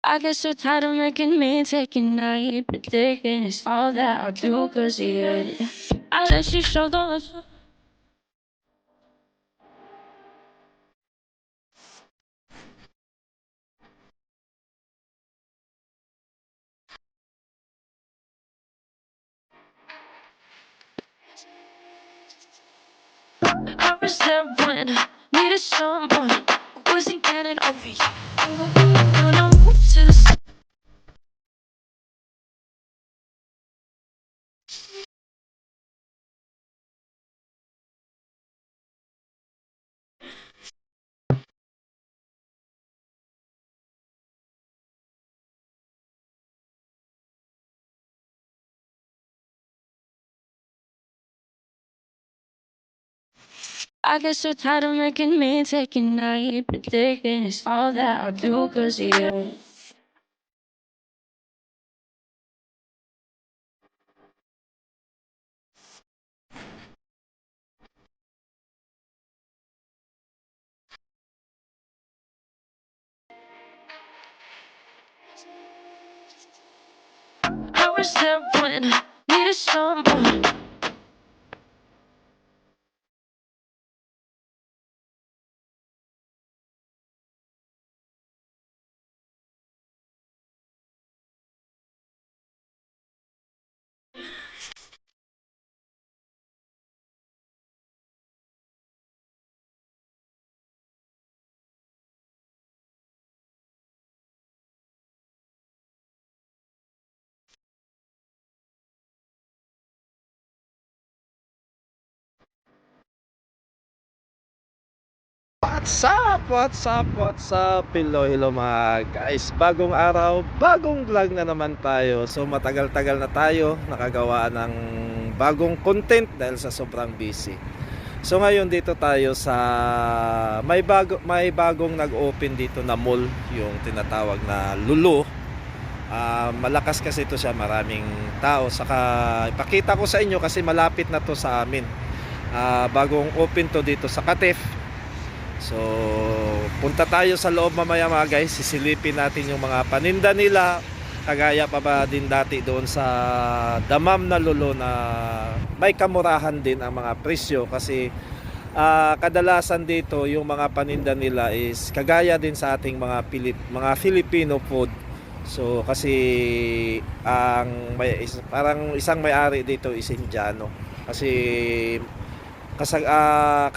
I get so tired of making me taking night, predicting it's all that I do, cause yeah, I let you show those. I was there when I needed someone who wasn't getting over you. When I moved to the city, I get so tired of making me taking night, predicting it's all that I do, cause yeah. I was there when I needed someone. What's up? What's up? What's up? Hello, hello mga guys. Bagong araw, bagong vlog na naman tayo. So matagal-tagal na tayo nakagawa ng bagong content dahil sa sobrang busy. So ngayon dito tayo sa may bagong nag-open dito na mall, yung tinatawag na Lulu. Malakas kasi ito siya, maraming tao. Saka ipakita ko sa inyo kasi malapit na to sa amin. Bagong open to dito sa Katef. So, punta tayo sa loob mamaya mga guys. Sisilipin natin yung mga paninda nila. Kagaya pa ba din dati doon sa Damam na Lolo na may kamurahan din ang mga presyo. Kasi kadalasan dito yung mga paninda nila is kagaya din sa ating mga Filipino food. So, kasi parang isang may-ari dito is Indiano. Kasi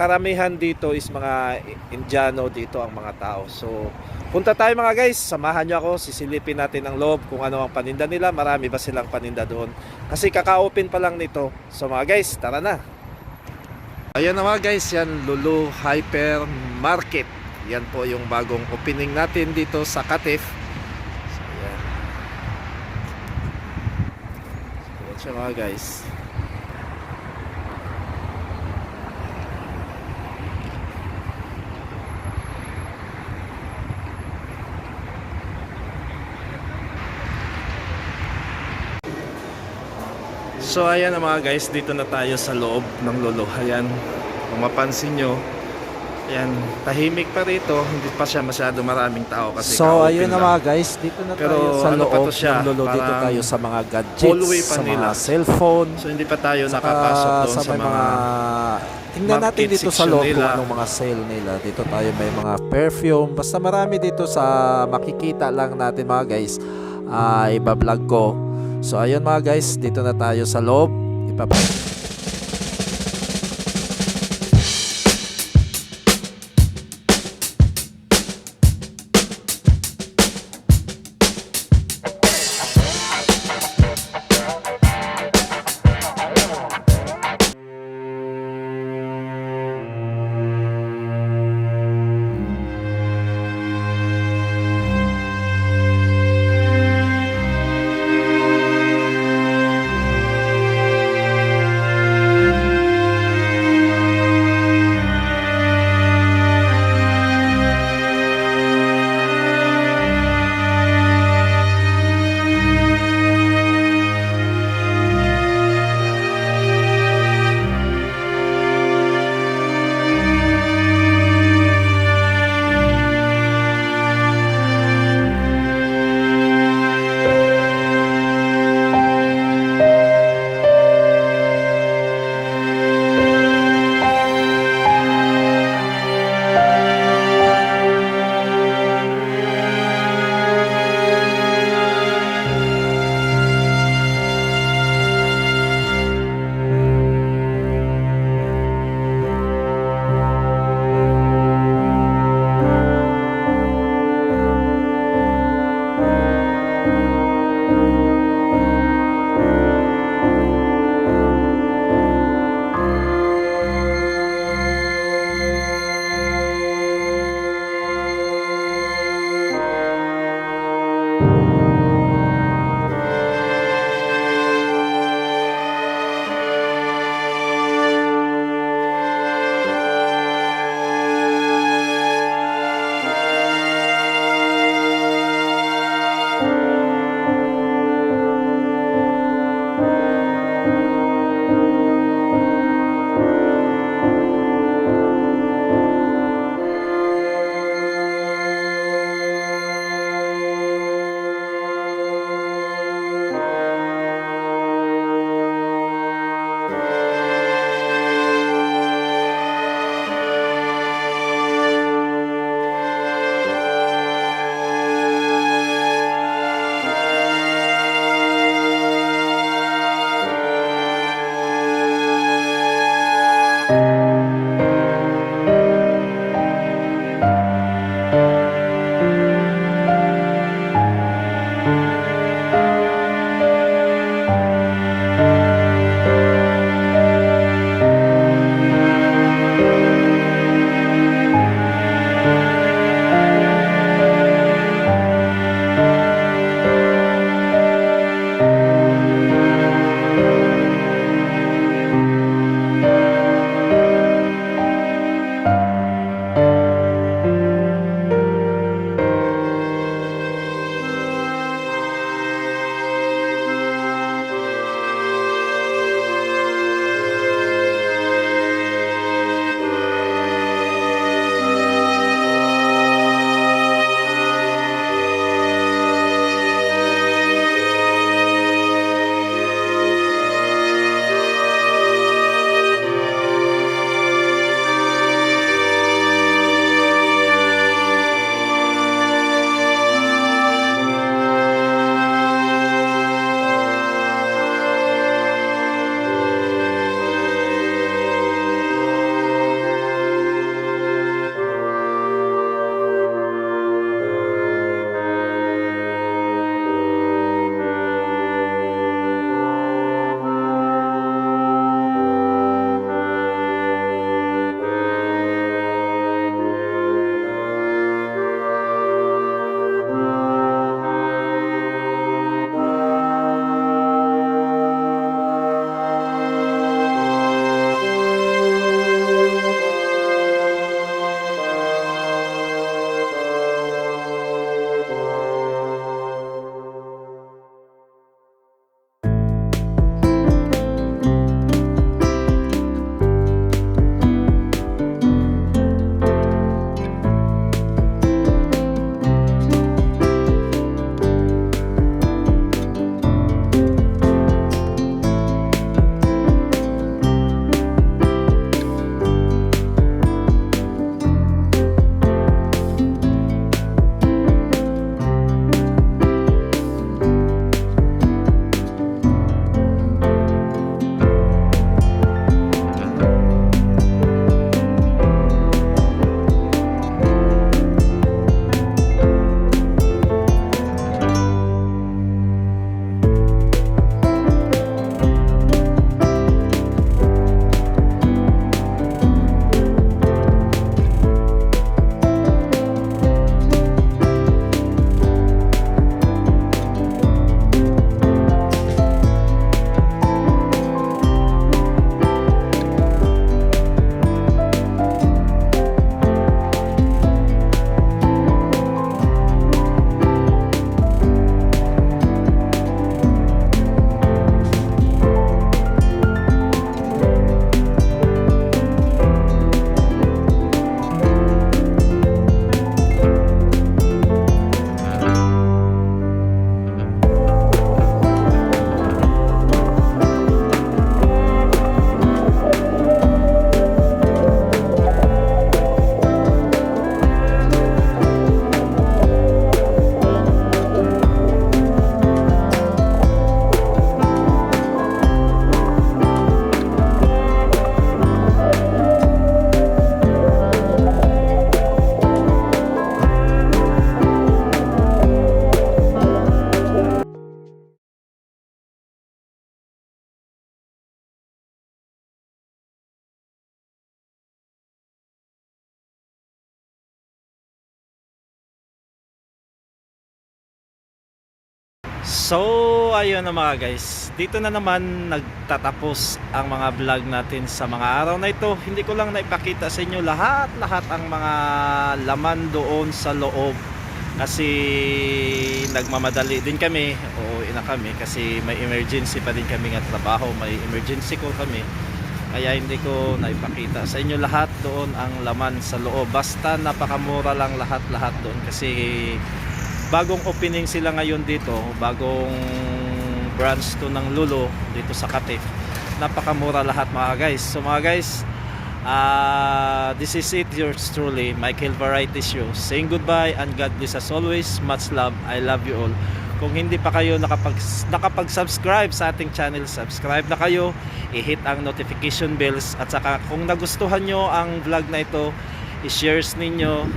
karamihan dito is mga Indiano dito ang mga tao. So punta tayo mga guys, samahan nyo ako. Sisilipin natin ang loob kung ano ang paninda nila. Marami ba silang paninda doon, kasi kaka-open pa lang nito. So mga guys, tara na. Ayan na mga guys, yan Lulu Hyper Market. Yan po yung bagong opening natin dito sa Katef. So yan, yan siya mga guys. So ayan na mga guys, dito na tayo sa loob ng Lolo. Ayan, kung mapansin nyo, ayan, tahimik pa rito. Hindi pa siya masyado maraming tao kasi So ayun ka-open na lang. mga guys, dito na Pero tayo sa ano pa loob to siya, ng Lolo. Dito parang tayo sa mga hallway gadgets, pa sa nila. mga cellphone, So hindi pa tayo saka nakapasok doon sa sa may mga tingnan natin market dito sa section loob nila. kung anong mga sale nila. Dito tayo may mga perfume. Basta marami dito sa makikita lang natin mga guys. Iba-vlog ko. So ayun mga guys, dito na tayo sa loob. So, ayun na mga guys. Dito na naman nagtatapos ang mga vlog natin sa mga araw na ito. Hindi ko lang naipakita sa inyo lahat ang mga laman doon sa loob. Kasi nagmamadali din kami. Uuwi na kami kasi may emergency pa din kami ng trabaho. May emergency call kami. Kaya hindi ko naipakita sa inyo lahat doon ang laman sa loob. Basta napakamura lang lahat doon kasi bagong opening sila ngayon dito, bagong branch to ng Lulo dito sa Kati. Napakamura lahat mga guys. So mga guys, this is it, yours truly, Michael Variety Show, saying goodbye and God bless as always. Much love, I love you all. Kung hindi pa kayo nakapag-subscribe sa ating channel, subscribe na kayo, i-hit ang notification bells, at saka kung nagustuhan nyo ang vlog na ito, i-shares ninyo.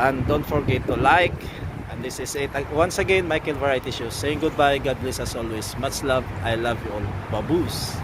And don't forget to like. And this is it. Once again, Michael Variety Show, saying goodbye. God bless as always. Much love. I love you all. Baboos.